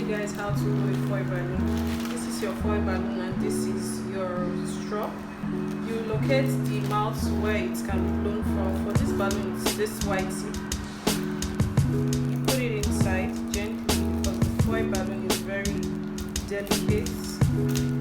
guys how to do a foil balloon. This is your foil balloon and this is your straw. You locate the mouth where it can be blown from. For this balloon, it's this white tip. You put it inside gently because the foil balloon is very delicate.